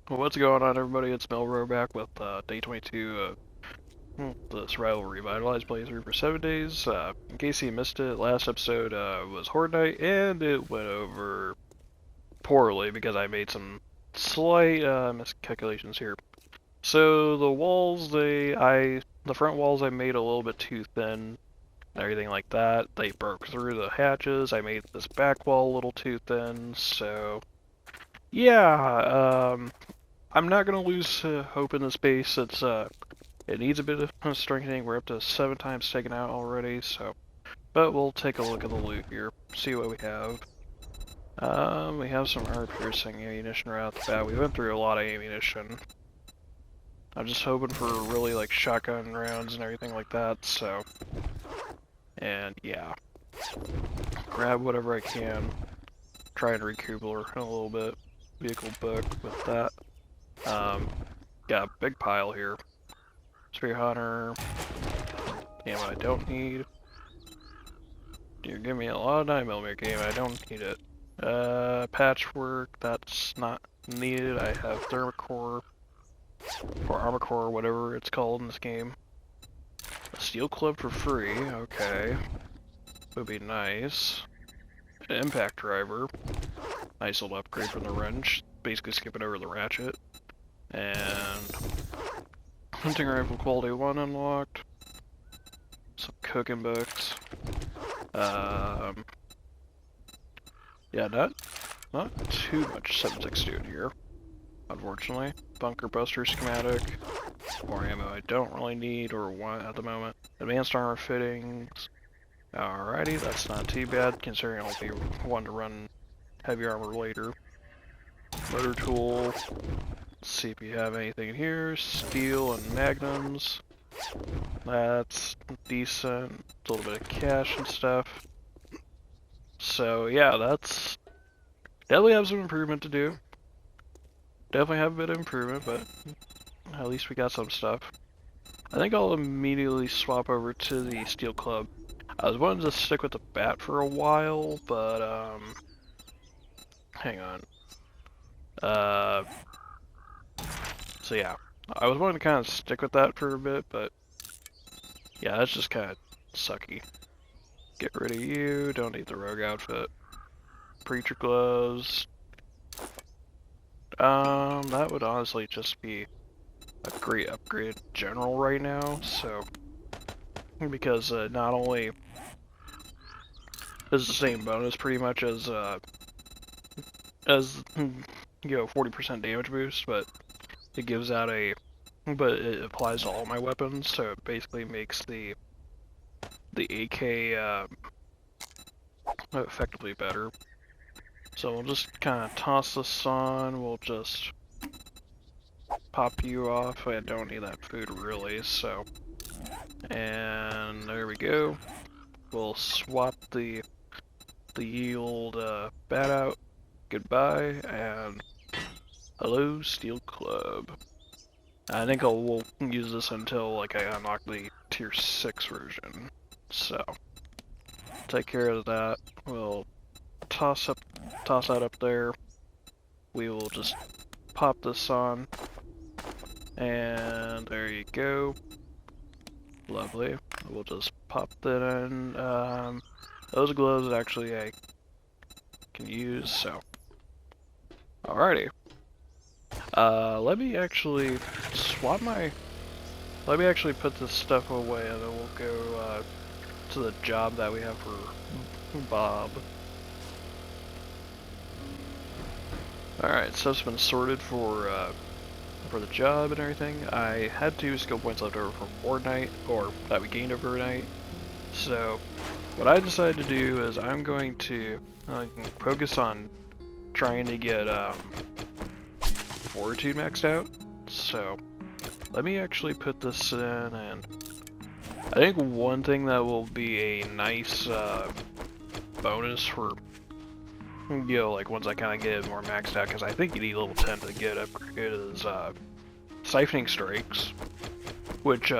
What's going on, everybody? It's Melro back with day 22 of the Survival Revitalized playthrough for 7 days. In case you missed it, last episode was Horde Night, and it went over poorly because I made some slight miscalculations here. So the walls, the front walls I made a little bit too thin, and everything like that. They broke through the hatches. I made this back wall a little too thin, so yeah, I'm not gonna lose hope in this base. It needs a bit of strengthening. We're up to 7 times taken out already, so. But we'll take a look at the loot here, see what we have. We have some armor-piercing ammunition right off the bat. We went through a lot of ammunition. I'm just hoping for really like shotgun rounds and everything like that. So, and yeah, grab whatever I can. Try and recoup a little bit. Vehicle book with that. Got a big pile here. Spear Hunter. Damn, I don't need. You're giving me a lot of 9mm game. I don't need it. Patchwork. That's not needed. I have Thermacore or Armor Core, whatever it's called in this game. A Steel Club for free. Okay, would be nice. An Impact Driver. Nice little upgrade from the wrench. Basically skipping over the ratchet. And hunting rifle quality 1 unlocked. Some cooking books. Yeah, not too much 7.62 in here, unfortunately. Bunker buster schematic. More ammo I don't really need or want at the moment. Advanced armor fittings. Alrighty, that's not too bad considering I'll be one to run heavy armor later. Motor tool. Let's see if you have anything in here. Steel and magnums. That's decent. A little bit of cash and stuff. So yeah, that's definitely have some improvement to do. Definitely have a bit of improvement, but at least we got some stuff. I think I'll immediately swap over to the Steel Club. I was wanting to stick with the bat for a while, but hang on. So yeah, I was wanting to kind of stick with that for a bit, but yeah, that's just kind of sucky. Get rid of you, don't need the rogue outfit. Preacher gloves. That would honestly just be a great upgrade in general right now, so. Because not only is the same bonus pretty much as you know, 40% damage boost, but it gives out but it applies to all my weapons, so it basically makes the AK effectively better. So we'll just kind of toss this on. We'll just pop you off. I don't need that food really, so. And there we go. We'll swap the old bat out. Goodbye, and hello, Steel Club. I think we'll use this until like I unlock the tier 6 version. So take care of that. We'll toss that up there. We will just pop this on, and there you go. Lovely. We'll just pop that in. Those gloves actually I can use, so. Alrighty. Let me actually swap my. Let me actually put this stuff away, and then we'll go to the job that we have for Bob. Alright, stuff's been sorted for the job and everything. I had 2 skill points left over from Horde Night, or that we gained overnight. So, what I decided to do is I'm going to focus on trying to get Fortitude maxed out. So, let me actually put this in, and I think one thing that will be a nice bonus for, you know, like once I kind of get it more maxed out, because I think you need level 10 to get upgraded, is Siphoning Strikes, which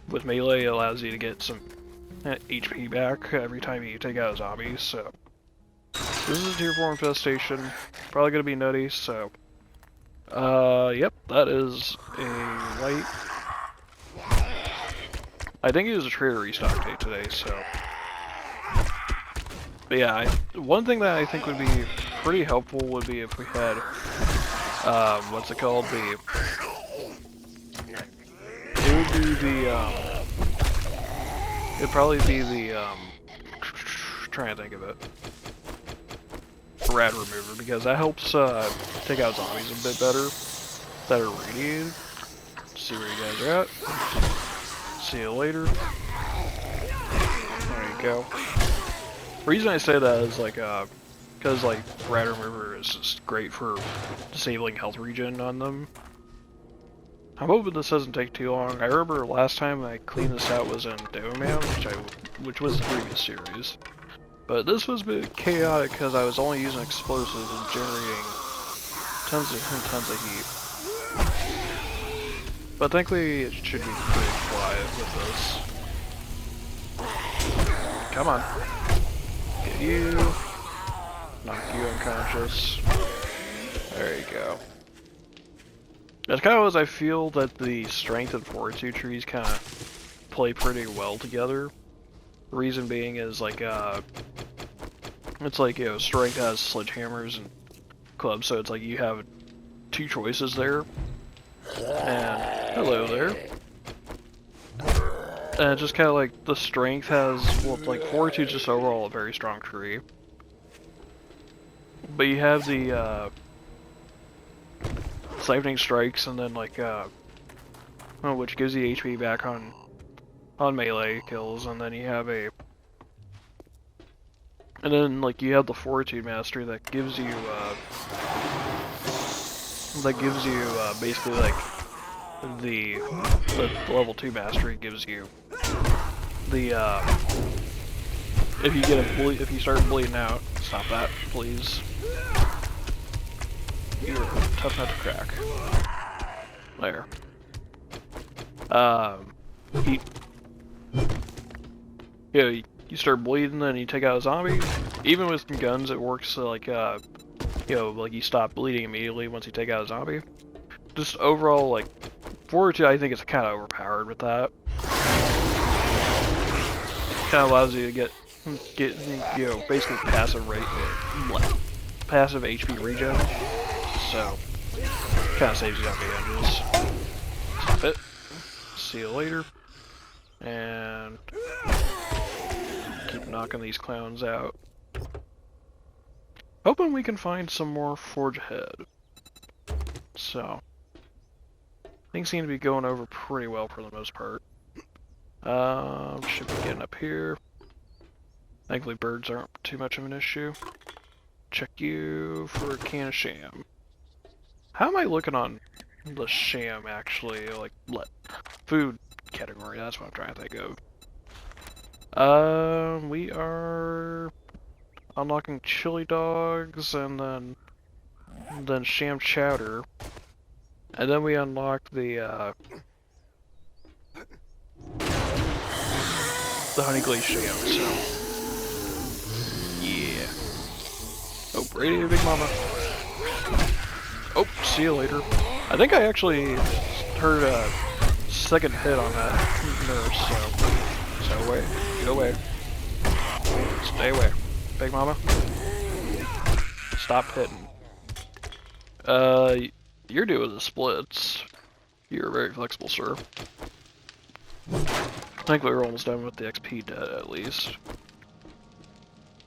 with melee allows you to get some HP back every time you take out a zombie. So this is a tier 4 infestation, probably gonna be nutty, so Yep, that is a light. I think it was a trader restock day today, so. But yeah, one thing that I think would be pretty helpful would be if we had, what's it called? It would be it'd probably be trying to think of it. Rad remover, because that helps, take out zombies a bit better that are radiated. Let's see where you guys are at. See you later. There you go. The reason I say that is, like, because, like, rad remover is just great for disabling health regen on them. I'm hoping this doesn't take too long. I remember last time I cleaned this out was in Demoman, which was the previous series. But this was a bit chaotic because I was only using explosives and generating tons of heat. But thankfully it should be pretty quiet with this. Come on. Get you. Knock you unconscious. There you go. That's kind of as I feel that the strength and fortitude trees kind of play pretty well together. The reason being is like, it's like, you know, strength has sledgehammers and clubs, so it's like you have two choices there. And hello there. And it's just kind of like the strength has, well, like fortitude's just overall a very strong tree. But you have the siphoning strikes, and then like which gives you HP back on melee kills, and then you have and then like you have the fortitude mastery that gives you basically like the level 2 mastery gives you the if you start bleeding out, stop that please. You're a tough nut to crack. There. You start bleeding, then you take out a zombie. Even with some guns, it works like, you know, like you stop bleeding immediately once you take out a zombie. Just overall, like, fortitude, I think it's kind of overpowered with that. Kind of allows you to get, you know, basically passive HP regen. So, kind of saves you on the edges. Stop it. See you later. And keep knocking these clowns out. Hoping we can find some more forge ahead. So, things seem to be going over pretty well for the most part. Should be getting up here. Thankfully birds aren't too much of an issue. Check you for a can of sham. How am I looking on the sham, actually? Like, food category, that's what I'm trying to think of. We are unlocking chili dogs, and then sham chowder. And then we unlocked the honey glazed sham, so... yeah. Oh, Brady, big mama. Oh, see you later. I think I actually heard a second hit on that nurse, so away. Get away. Stay away. Big mama. Stop hitting. You're doing the splits. You're very flexible, sir. I think we're almost done with the XP debt, at least.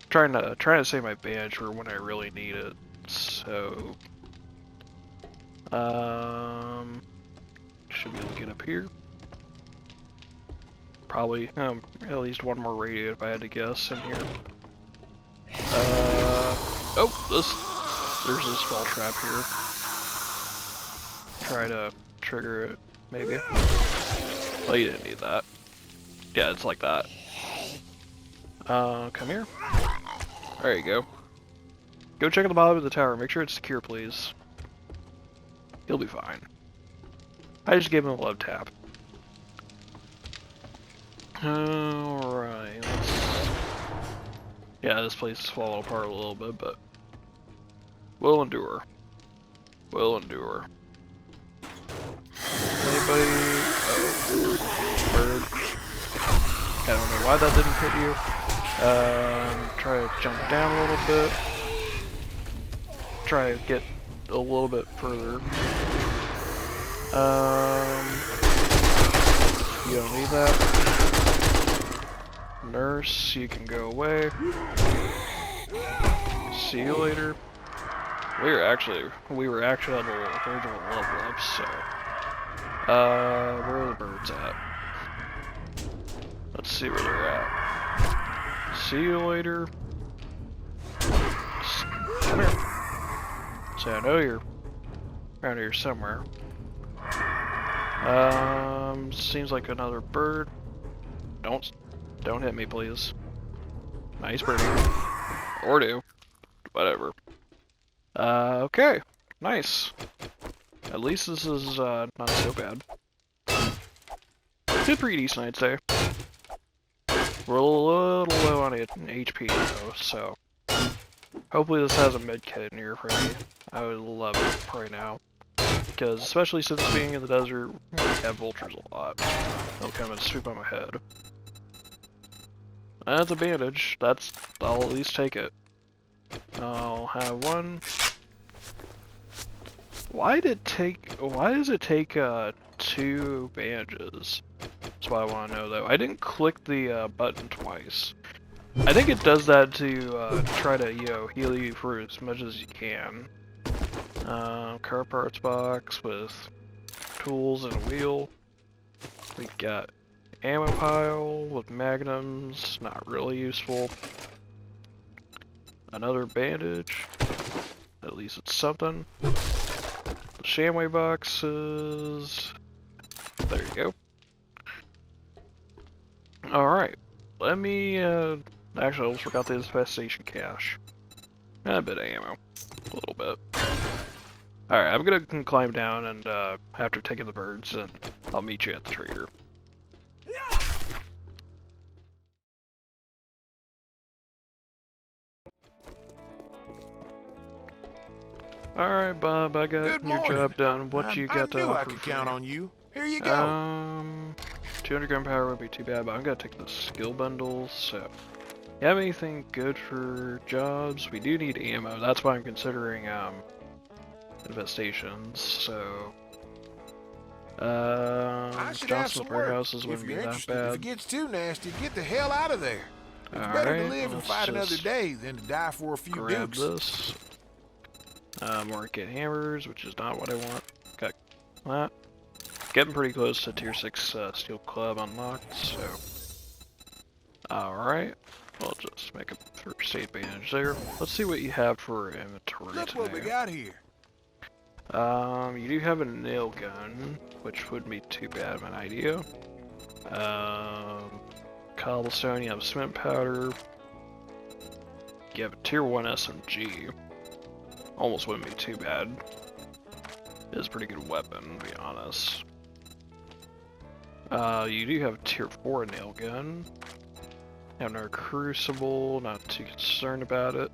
Trying to save my badge for when I really need it, so... should be able to get up here. Probably, at least one more radio if I had to guess in here. Oh, there's this small trap here. Try to trigger it, maybe. Oh, you didn't need that. Yeah, it's like that. Come here. There you go. Go check at the bottom of the tower. Make sure it's secure, please. He'll be fine. I just gave him a love tap. Alright, yeah, this place is falling apart a little bit, but we'll endure. Will endure. Anybody? Oh, bird. I don't know why that didn't hit you. Try to jump down a little bit. Try to get a little bit further. You don't need that. Nurse, you can go away. See you later. We were actually on the verge of a level up, so where are the birds at? Let's see where they're at. See you later. Come here. So I know you're around here somewhere. Seems like another bird. Don't hit me, please. Nice birdie. Or do. Whatever. Okay. Nice. At least this is, not so bad. Did pretty decent, I'd say. We're a little low on HP, though, so... Hopefully this has a medkit in here for me. I would love it right now. Because, especially since being in the desert, we have vultures a lot. They'll come and swoop on my head. That's a bandage. I'll at least take it. I'll have one. Why does it take, 2 bandages? That's what I want to know, though. I didn't click the, button twice. I think it does that to, try to, heal you for as much as you can. Car parts box with tools and a wheel. We got ammo pile with magnums, not really useful. Another bandage, at least it's something. The Shamway boxes, there you go. Alright, let me, actually I almost forgot the infestation cache. And a bit of ammo, a little bit. Alright, I'm gonna climb down and, after taking the birds, and I'll meet you at the trader. Alright, Bob, I got your job done. What you got to offer? I could count on you. Here you go. 200 gunpowder would be too bad, but I'm gonna take the skill bundles, so... You have anything good for jobs? We do need ammo, that's why I'm considering, infestations, so... Johnson's warehouses wouldn't be that bad. If it gets too nasty, get the hell out of there. It's better to live and fight another day than to die for a few grab dukes. This. More get hammers, which is not what I want. Got that. Getting pretty close to tier 6 steel club unlocked, so... Alright. I'll just make a first aid bandage there. Let's see what you have for inventory Look today. what we got here. You do have a nail gun, which wouldn't be too bad of an idea. Cobblestone, you have cement powder. You have a tier 1 SMG. Almost wouldn't be too bad. It is a pretty good weapon, to be honest. You do have a tier 4 nail gun. Have no crucible, not too concerned about it.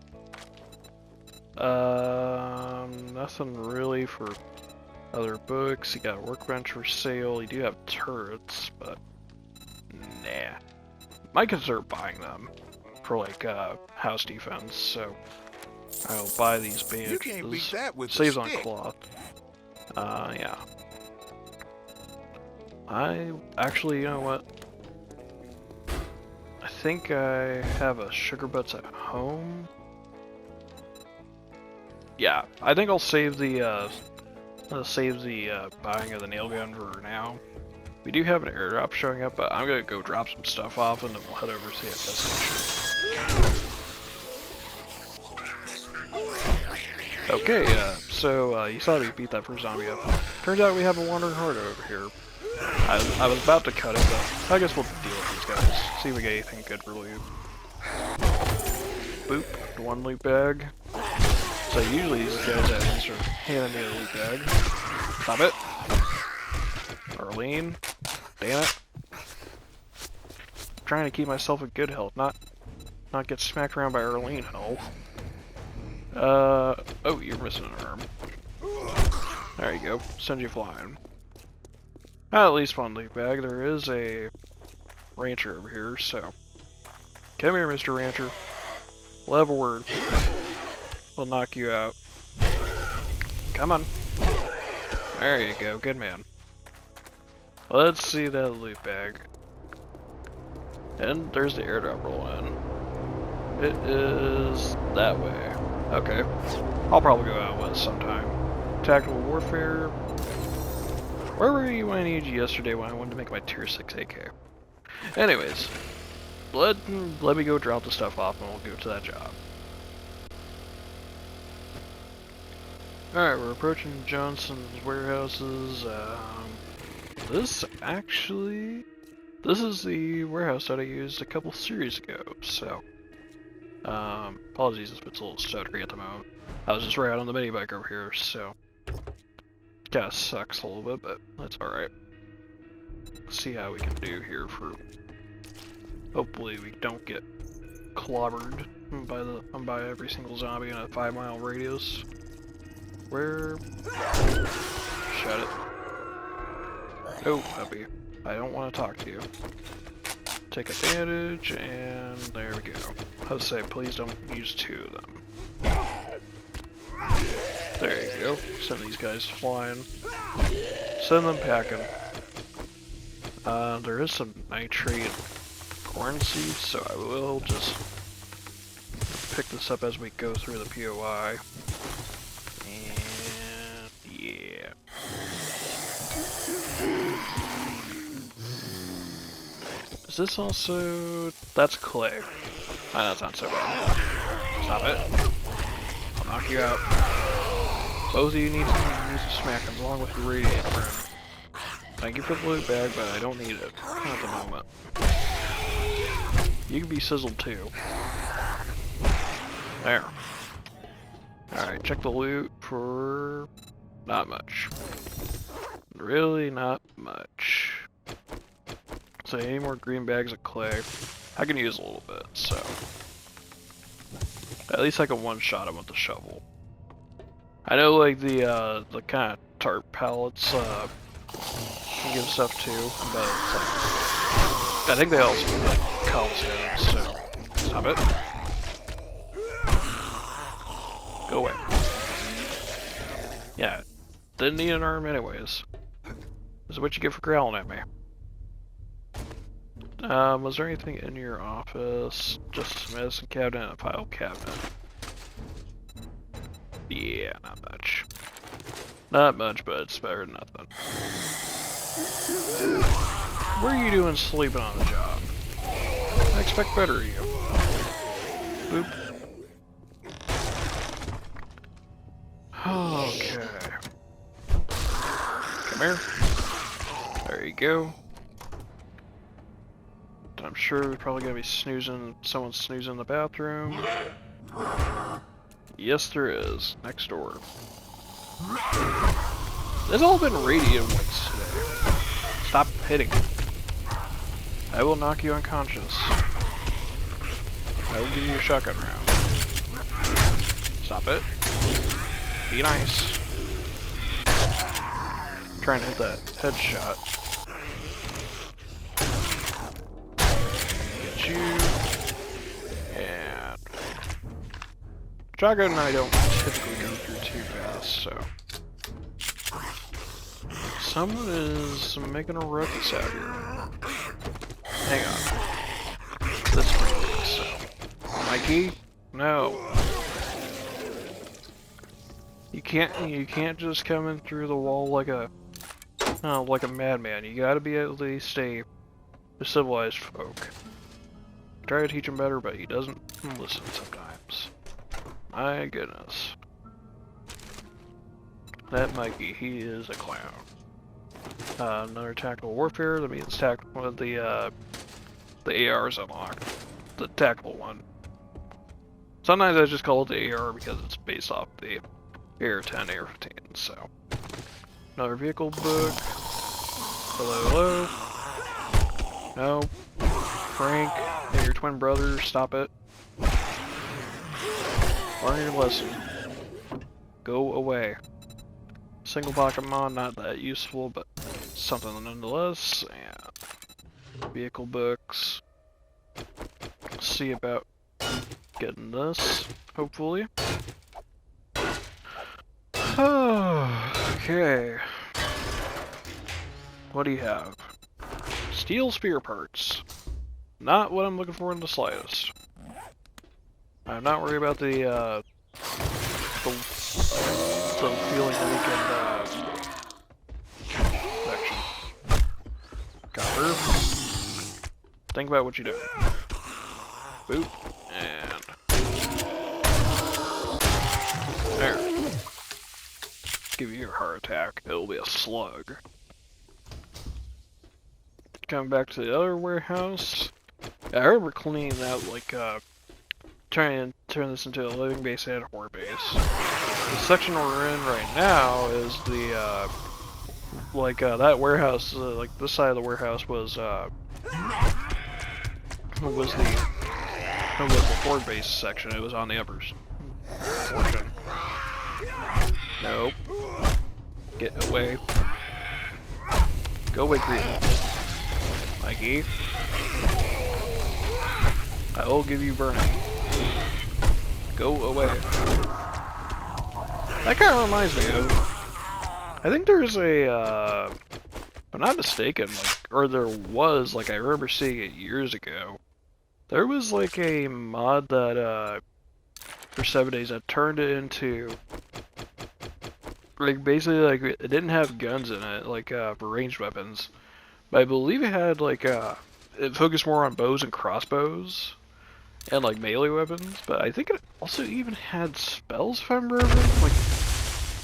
Nothing really for other books. You got a workbench for sale. You do have turrets, but nah. Might consider buying them for like house defense. So I'll buy these bandages. You can't beat that with Saves a on stick. cloth. Yeah. I actually, you know what? I think I have a sugar butts at home. Yeah, I think I'll save the buying of the nail gun for now. We do have an airdrop showing up, but I'm gonna go drop some stuff off and then we'll head over to the destination. Okay, so you saw me beat that first zombie up. Turns out we have a wandering horde over here. I was about to cut it, but I guess we'll deal with these guys. See if we get anything good for loot. Boop, 1 loot bag. So usually these guys at least are handing me a loot bag. Stop it. Arlene. Damn it. I'm trying to keep myself in good health, not get smacked around by Arlene health. Oh, you're missing an arm. There you go. Send you flying. At least one loot bag. There is a rancher over here, so... Come here, Mr. Rancher. We'll have a word. We'll knock you out. Come on. There you go. Good man. Let's see that loot bag. And there's the airdrop rolling in. It is that way. Okay. I'll probably go out west sometime. Tactical warfare. Where were you when I needed you yesterday when I wanted to make my tier 6 AK? Anyways, let me go drop the stuff off and we'll go to that job. Alright, we're approaching Johnson's warehouses. This is the warehouse that I used a couple series ago, so apologies if it's a little stuttery at the moment. I was just right on the mini bike over here, so kinda sucks a little bit, but that's alright. See how we can do here for hopefully we don't get clobbered by every single zombie in a 5-mile radius. Where? Shut it. Oh, puppy. I don't want to talk to you. Take advantage, and there we go. I would say, please don't use 2 of them. There you go. Send these guys flying. Send them packing. There is some nitrate corn seeds, so I will just pick this up as we go through the POI. And yeah. Is this also... That's clay. Oh, that's not so bad. Stop it. I'll knock you out. Both of you need some smack them along with your radiant friend. Thank you for the loot bag, but I don't need it at the moment. You can be sizzled too. There. Alright, check the loot for... not much. Really not much. So any more green bags of clay? I can use a little bit, so... At least I can one-shot him with the shovel. I know like the kind of tarp pallets can give stuff too, but it's like... I think they also give like cobblestone, so... Stop it. Go away. Yeah, didn't need an arm anyways. This is what you get for growling at me. Was there anything in your office? Just a medicine cabinet and a file cabinet. Yeah, not much. Not much, but it's better than nothing. What are you doing sleeping on the job? I expect better of you. Boop. Okay. Come here. There you go. I'm sure we're probably gonna be snoozing, someone's snoozing in the bathroom. Yes, there is. Next door. There's all been radiant whites today. Stop hitting. I will knock you unconscious. I will give you a shotgun round. Stop it. Be nice. I'm trying to hit that headshot. Get you. And shotgun I don't typically go through too fast, so. Someone is making a ruckus out here. Hang on. That's pretty big, so. Mikey? No. You can't just come in through the wall like a madman. You gotta be at least a civilized folk. Try to teach him better, but he doesn't listen sometimes. My goodness. That Mikey, he is a clown. Another tactical warfare. That means tactical. The AR's unlocked. The tactical one. Sometimes I just call it the AR because it's based off the AR-10, AR-15. So, another vehicle book. Hello, hello. No. Frank and your twin brother. Stop it. Learn your lesson. Go away. Single pocket mod, not that useful, but something nonetheless. And vehicle books. See about getting this, hopefully. Okay. What do you have? Steel spear parts. Not what I'm looking for in the slightest. I'm not worried about the feeling weakened section. Copper. Think about what you do. Boop. And there. Give you a heart attack. It'll be a slug. Coming back to the other warehouse. I remember cleaning that, like, trying to turn this into a living base and a horde base. The section we're in right now is the, that warehouse, like, this side of the warehouse was the horde base section. It was on the upper portion. Nope. Get away. Go away, creeper. Mikey. I will give you burning. Go away. That kind of reminds me of... I think there's a, if I'm not mistaken, like, or there was, like, I remember seeing it years ago. There was, like, a mod that, for 7 days that turned it into... Like, basically, like, it didn't have guns in it, like, for ranged weapons. But I believe it had, like, it focused more on bows and crossbows. And, like, melee weapons. But I think it also even had spells, if I remember. Like,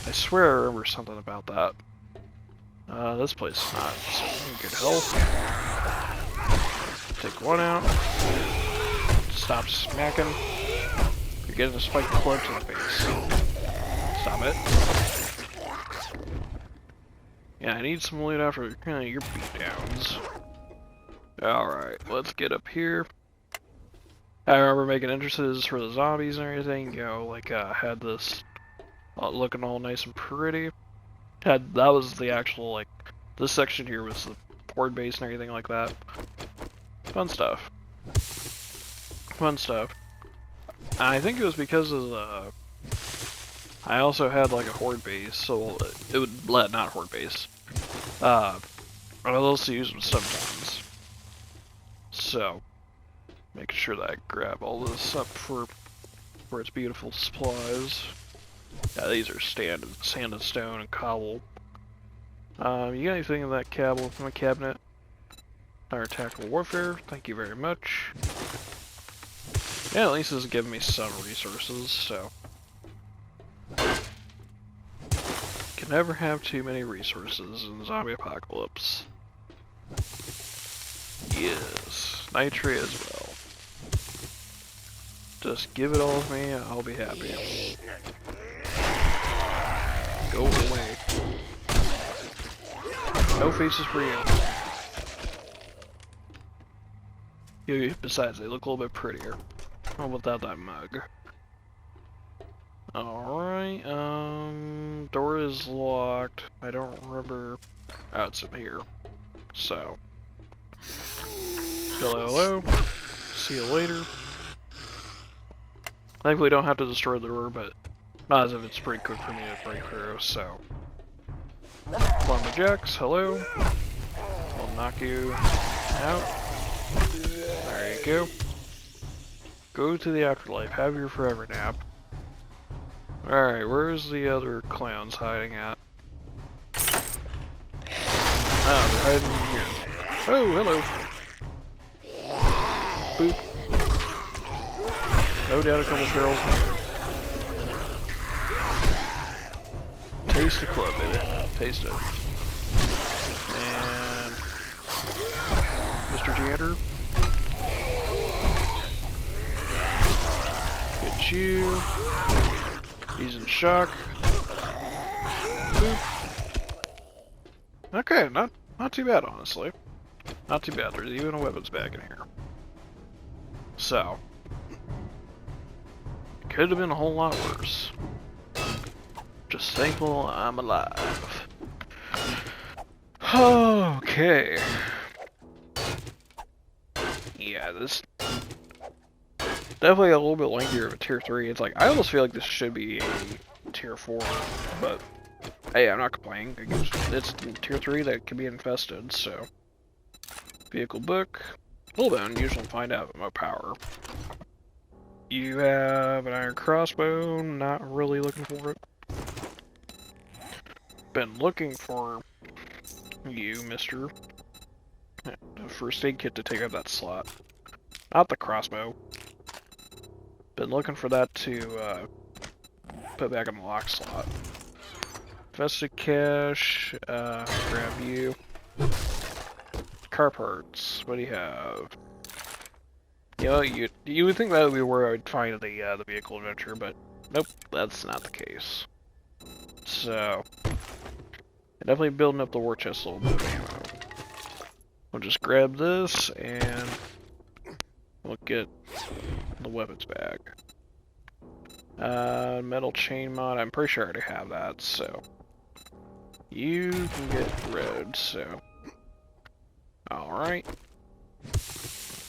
I swear I remember something about that. This place is not good health. Take one out. Stop smacking. You're getting a spiked club to the face. Stop it. Yeah, I need some loot after your beatdowns. Alright, let's get up here. I remember making entrances for the zombies and everything, you know, like, had this looking all nice and pretty. That was the actual, like, this section here was the horde base and everything like that. Fun stuff. Fun stuff. I think it was because of the... I also had, like, a horde base, so it would not horde base. I also use them sometimes. So, making sure that I grab all this up for its beautiful supplies. Yeah, these are sand and stone and cobble. You got anything in that cabinet? Our tactical warfare, thank you very much. Yeah, at least this is giving me some resources, so. Can never have too many resources in the zombie apocalypse. Yes, nitrate as well. Just give it all to me, I'll be happy. Go away. No faces for you. Besides, they look a little bit prettier. Oh, without that mug. Alright, door is locked. I don't remember... Oh, it's in here. So. Hello. See you later. Thankfully, don't have to destroy the door, but not as if it's pretty quick for me to break through, so. Lumberjacks, hello. I'll knock you out. There you go. Go to the afterlife. Have your forever nap. Alright, where's the other clowns hiding at? Oh, they're hiding in here. Oh, hello. Boop. No doubt a couple barrels. Taste the club, baby. Taste it. And Mr. Jander. Get you. He's in shock. Boop. Okay, not too bad, honestly. Not too bad. There's even a weapons bag in here. So, could have been a whole lot worse. Just thankful I'm alive. Okay. Yeah, this definitely a little bit lengthier of a tier 3. It's like, I almost feel like this should be a tier 4, but hey, I'm not complaining. It's tier 3 that can be infested, so. Vehicle book. A little bit unusual to find out about power. You have an iron crossbow, not really looking for it. Been looking for you, mister. A first aid kit to take out that slot. Not the crossbow. Been looking for that to put back in the lock slot. Vested cash, grab you. Car parts, what do you have? You know, you would think that would be where I would find the vehicle adventure, but nope, that's not the case. So, definitely building up the war chest a little bit of ammo. We'll just grab this and we'll get the weapons back. Metal chain mod, I'm pretty sure I already have that, so you can get red, so alright.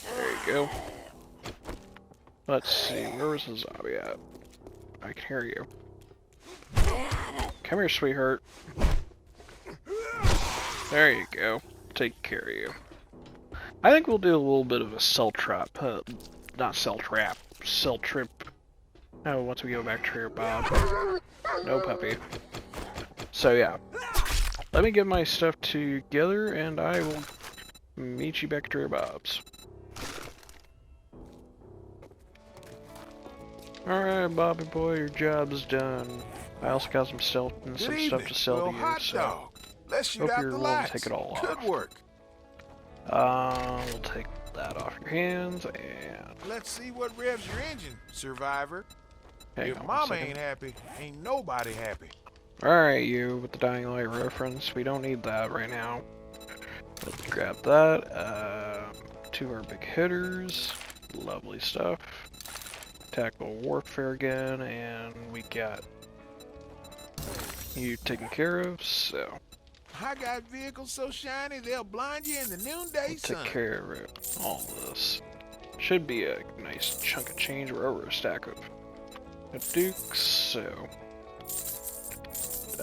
There you go. Let's see, where was the zombie at? I can hear you. Come here, sweetheart. There you go. Take care of you. I think we'll do a little bit of a cell trap. Not cell trap. Cell trip. Oh, once we go back to your Bob. No puppy. So yeah. Let me get my stuff together and I will meet you back at your Bob's. Alright, Bobby boy, your job's done. I also got some stuff to sell to you, so Let's hope you're willing to take it all off. Good work. We'll take that off your hands, and let's see what revs your engine, survivor. If hang mama ain't happy, ain't nobody happy. Alright, you with the Dying Light reference, we don't need that right now. Let's grab that. Two of our big hitters. Lovely stuff. Tactical warfare again, and we got you taken care of, so. I got vehicles so shiny they'll blind you in the noonday sun. Take care of it. All this. Should be a nice chunk of change. We're over a stack of dukes, so.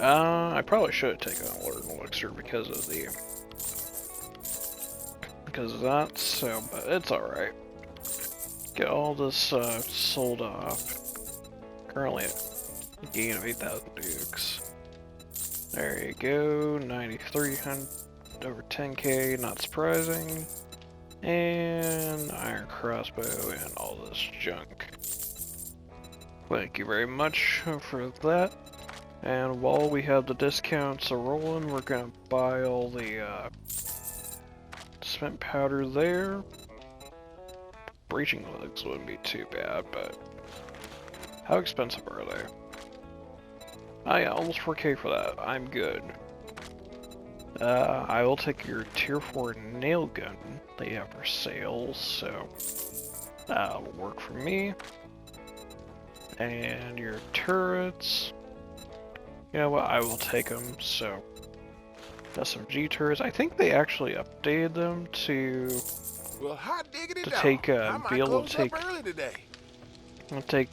I probably should have taken an alert elixir because of that, so, but it's alright. Get all this sold off. Currently at a gain of 8,000 dukes. There you go, 9,300 over 10k, not surprising. And iron crossbow and all this junk. Thank you very much for that. And while we have the discounts rolling, we're gonna buy all the spent powder there. Breaching legs wouldn't be too bad, but how expensive are they? Oh yeah, almost 4k for that. I'm good. I will take your tier 4 nail gun that you have for sale, so that'll work for me. And your turrets. You know what? I will take them, so SMG turrets. I think they actually updated them to well, hot diggity take be able to take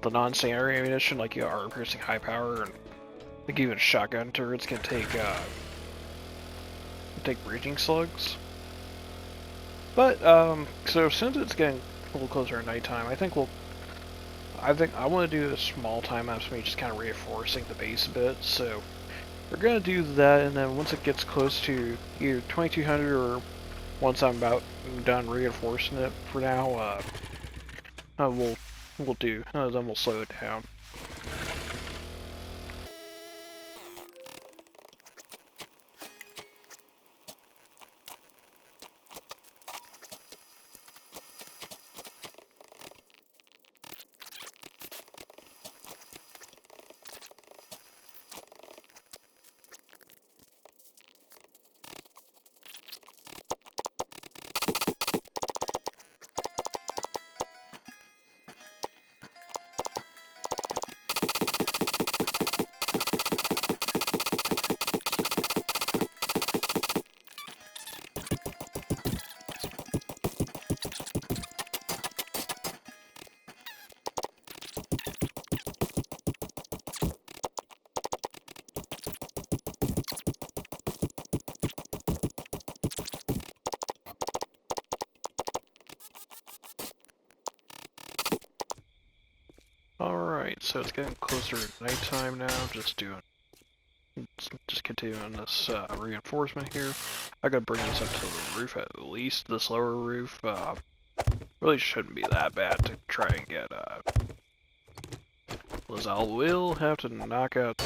the non-standard ammunition, like you are piercing high power, and I think even shotgun turrets can take breaching slugs. But so since it's getting a little closer to nighttime, I think I want to do a small time lapse for me, just kind of reinforcing the base a bit. So we're gonna do that, and then once it gets close to either 2200 or once I'm about done reinforcing it for now, we'll do. Then we'll slow it down. Alright, so it's getting closer to nighttime now, just continuing this reinforcement here. I gotta bring this up to the roof at least, this lower roof. Really shouldn't be that bad to try and get, Lazal will have to knock out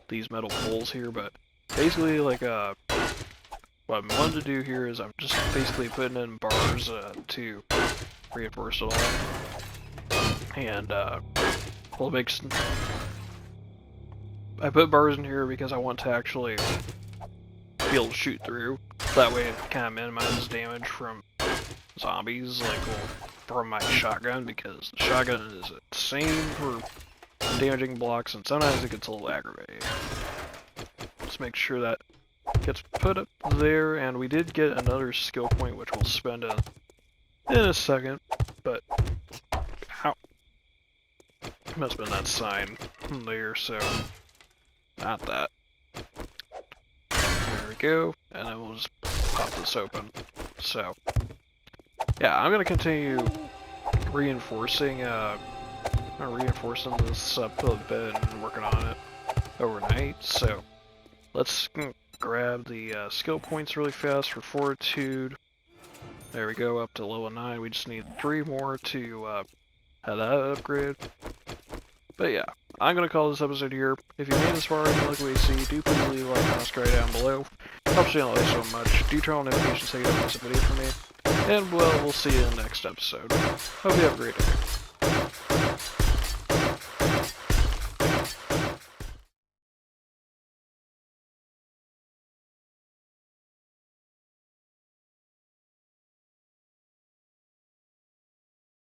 these metal poles here, but basically, like, what I'm wanting to do here is I'm just basically putting in bars, to reinforce it all. And, well, I put bars in here because I want to actually be able to shoot through. That way it kind of minimizes damage from zombies, like, well, from my shotgun, because the shotgun is insane for damaging blocks, and sometimes it gets a little aggravating. Let's make sure that gets put up there, and we did get another skill point, which we'll spend in a second, but ow. Must have been that sign there, so not that. There we go, and then we'll just pop this open. So, yeah, I'm gonna continue reinforcing this up a bit and working on it overnight. So, let's grab the skill points really fast for Fortitude. There we go, up to level 9. We just need 3 more to have that upgrade. But yeah, I'm going to call this episode here. If you made this far and you like what you see, do please leave a like and subscribe down below. Helps the channel out so much. Do turn on notifications so you don't miss a video from me. And well, we'll see you in the next episode. Hope you have a great day.